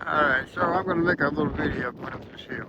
Alright, so I'm going to make a little video going up this hill.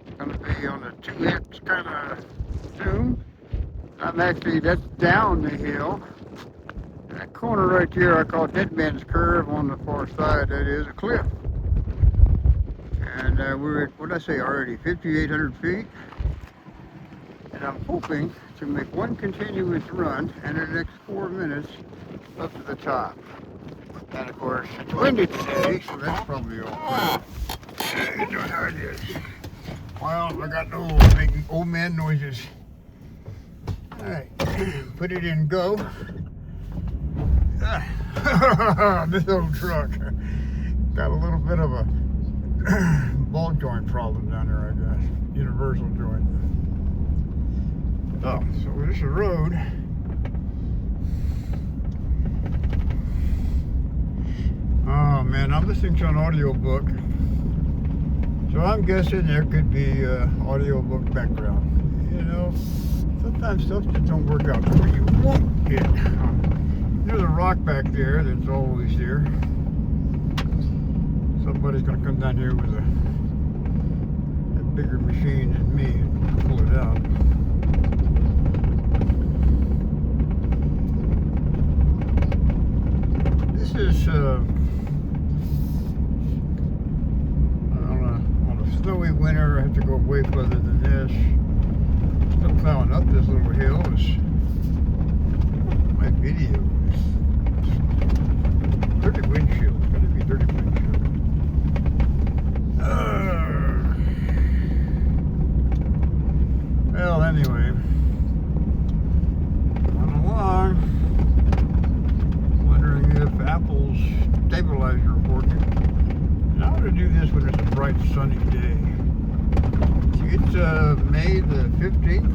It's going to be on a 2x kind of zoom. That's down the hill. That corner right there I call Dead Man's Curve. On the far side, that is a cliff. And we're at, what did I say already, 5,800 feet. And I'm hoping to make one continuous run in the next 4 minutes up to the top. And of course, it's windy today, so that's probably all good. You know how it is. Well, I got no making old man noises. Alright, put it in go. This old truck got a little bit of a ball joint problem down there, I guess. Universal joint. Oh, so this is a road. Oh man, I'm listening to an audiobook. So I'm guessing there could be audiobook background. You know, sometimes stuff just don't work out the way you want it. There's a rock back there that's always there. Somebody's gonna come down here with a bigger machine than me and pull it out. This is on a snowy winter. I have to go way further than this. Still plowing up this little hill. My video is 30 windshield. It's gotta be 30 windshield. Well, anyway, going along. Wondering if Apple's stabilizer is working. And I want to do this when it's a bright sunny day. See, it's May the 15th,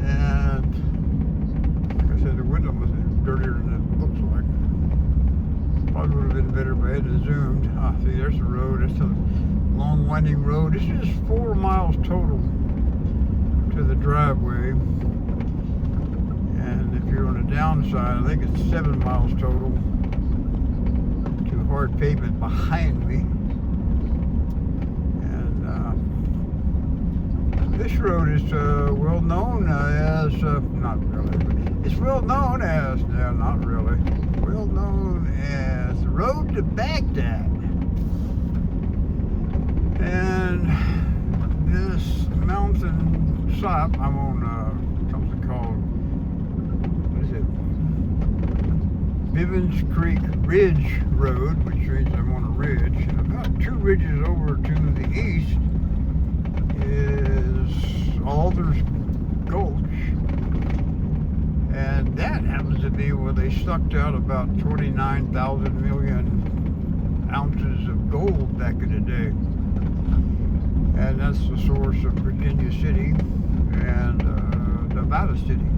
and like I said, the window was dirtier than it looks like. Probably would have been better if I had it zoomed. Ah, see, there's the road. It's a long winding road. This is 4 miles total to the driveway. And if you're on the downside, I think it's 7 miles total to hard pavement behind me. And this road is well known as, not really, but it's well known as, no, not really, well known as the road to Baghdad. And this mountain side, I'm on something called, Bivens Creek Ridge Road, which means I'm on a ridge. And about 2 ridges over to the east is Alders Gulch. And that happens to be where they sucked out about 29,000 million ounces of gold back in the day. And that's the source of Virginia City and Nevada City.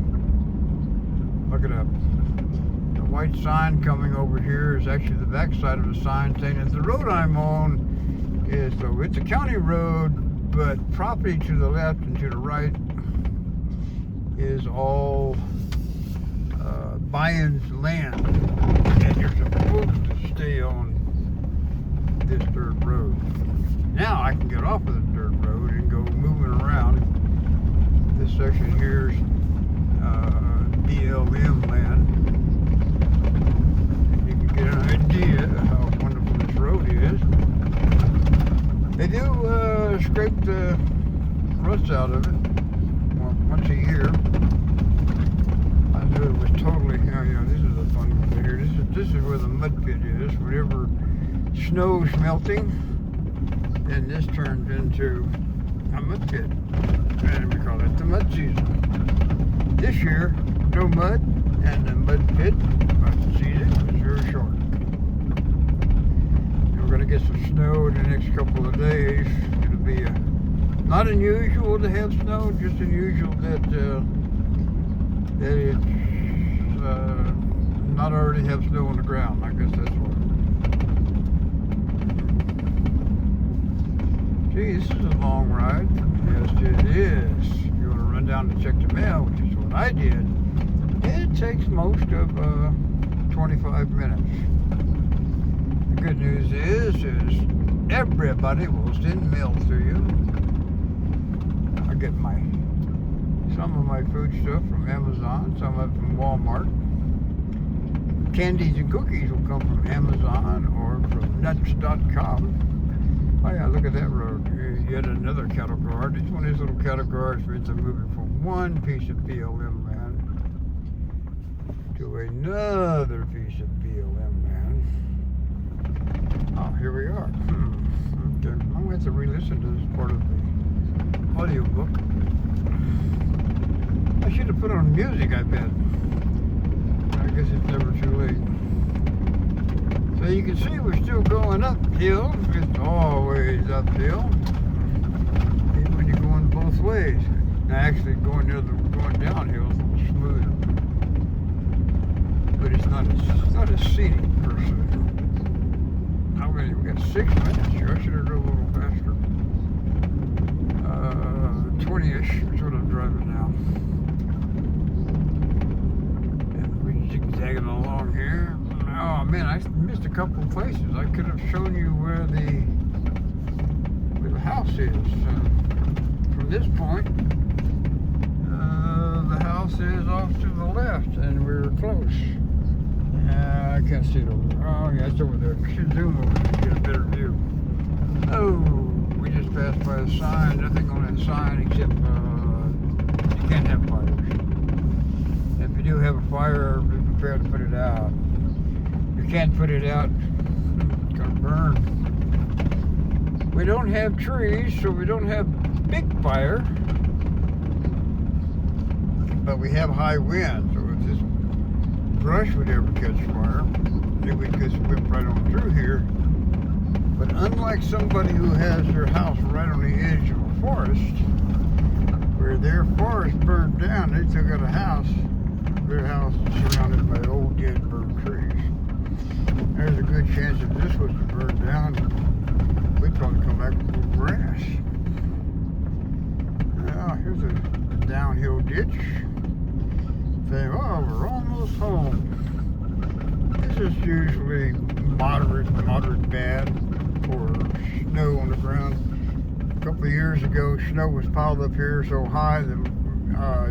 Look it up. White sign coming over here is actually the backside of a sign saying that the road I'm on is, so it's a county road, but property to the left and to the right is all buy-in land, and you're supposed to stay on this dirt road. Now I can get off of the dirt road and go moving around. This section here is BLM land. Get an idea of how wonderful this road is. They do scrape the rust out of it once a year. I knew it was totally, this is a fun one here. This is where the mud pit is. Whenever snow's melting, then this turns into a mud pit. And we call it the mud season. This year, no mud, and the mud pit season is very short. And we're going to get some snow in the next couple of days. It'll be not unusual to have snow, just unusual that it's not already have snow on the ground. I guess that's what. Gee, this is a long ride. Yes, it is. You want to run down to check the mail, which is what I did. It takes most of 25 minutes. The good this is everybody will send mail to you. I get some of my food stuff from Amazon, some of it from Walmart. Candies and cookies will come from Amazon or from nuts.com. Oh yeah, look at that road. Yet another cattle guard. Each one of these little cattle guards means I'm moving from one piece of BLM land to another piece of BLM land. Oh, here we are. Okay. I'm going to have to re-listen to this part of the audiobook. I should have put on music, I bet. I guess it's never too late. So you can see we're still going uphill. It's always uphill. Even when you're going both ways. Now actually going downhill is a little smoother. But it's not as scenic per se. How many? We got 6 minutes here. I should have drove a little faster. 20-ish is what I'm driving now. And we're zigzagging along here. Oh man, I missed a couple of places. I could have shown you where the house is. From this point, the house is off to the left, and we're close. I can't see it over there. Oh yeah, it's over there. I should zoom over there to get a better view. Oh, we just passed by a sign. Nothing on that sign except you can't have fires. If you do have a fire, be prepared to put it out. You can't put it out, it's gonna burn. We don't have trees, so we don't have big fire, but we have high wind, so if this brush would ever catch fire, it would just whip right on through here. But unlike somebody who has their house right on the edge of a forest, where their forest burned down, they still got a house. Their house is surrounded by old dead bird trees. There's a good chance if this was to burn down, we'd probably come back with grass. Now, here's a downhill ditch. Saying, oh, we're almost home. This is usually moderate bad for snow on the ground. A couple of years ago, snow was piled up here so high that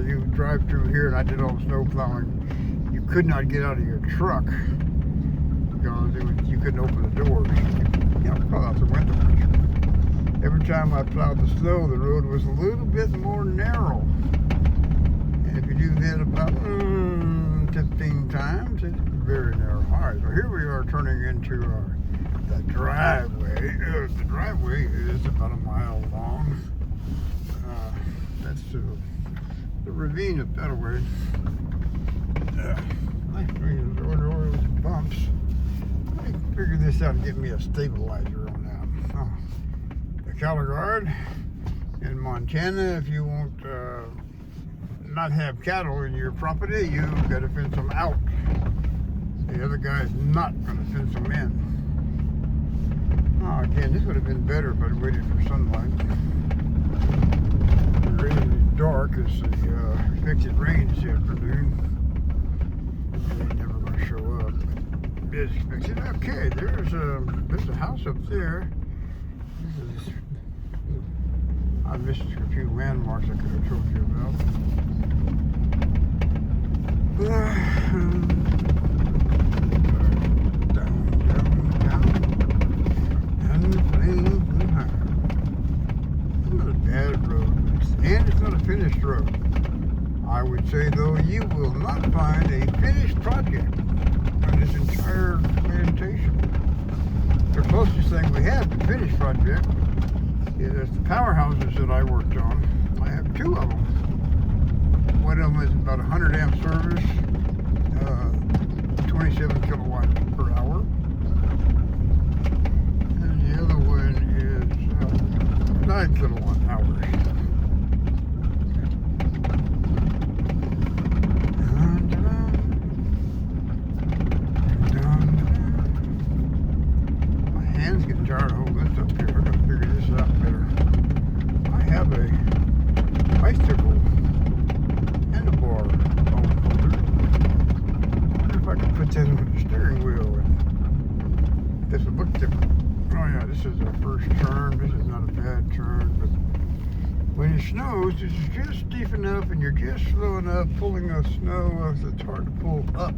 you drive through here, and I did all the snow plowing. You could not get out of your truck. Because you couldn't open the doors. Pull out the window. Every time I plowed the snow, the road was a little bit more narrow. And if you do that about 15 times, it's very narrow. All right, so here we are turning into the driveway. The driveway is about a mile long. That's the ravine up that way. Nice those bumps. Figure this out and get me a stabilizer on that. The cattle guard in Montana, if you want not have cattle in your property, you got to fence them out. The other guy's not going to fence them in. Oh, again, this would have been better if I'd waited for sunlight. It's really dark as the expected rain this afternoon. It ain't never going to show up. Okay, there's a house up there. I missed a few landmarks I could have told you about. Down, and playing higher. It's not a bad road, and it's not a finished road. I would say though, you will not find a finished project on this entire plantation. The closest thing we have to finished project is the powerhouses that I worked on. I have 2 of them. One of them is about 100 amp service, 27 kilowatts per hour. And the other one is 9 kilowatt hours. Tired of holding this up here. I gotta figure this out better. I have a bicycle handlebar phone holder. I wonder if I can put that on the steering wheel. This would look different. Oh yeah, this is our first turn. This is not a bad turn, but when it snows, this is just deep enough and you're just slow enough pulling the snow, so it's hard to pull up.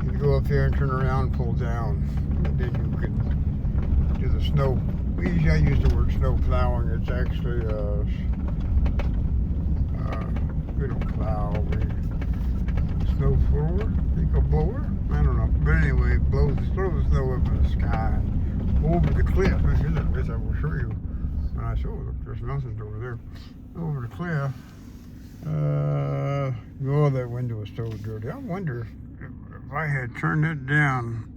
You can go up there and turn around and pull down. And then you can do the snow. I use the word snow plowing. It's actually we don't plow, we snow blower, eco blower. I don't know. But anyway, throw the snow up in the sky and over the cliff. Here's I will show you. When I show look, there's nothing over there. Over the cliff. Oh, that window is so dirty. I wonder if I had turned it down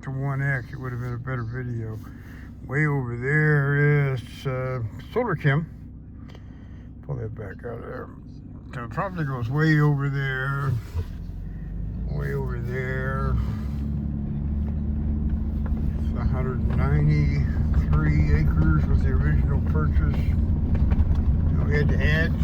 to 1x, it would have been a better video. Way over there is Solar Chem. Pull that back out of there. So it probably goes way over there. Way over there. It's 193 acres was the original purchase. We had to add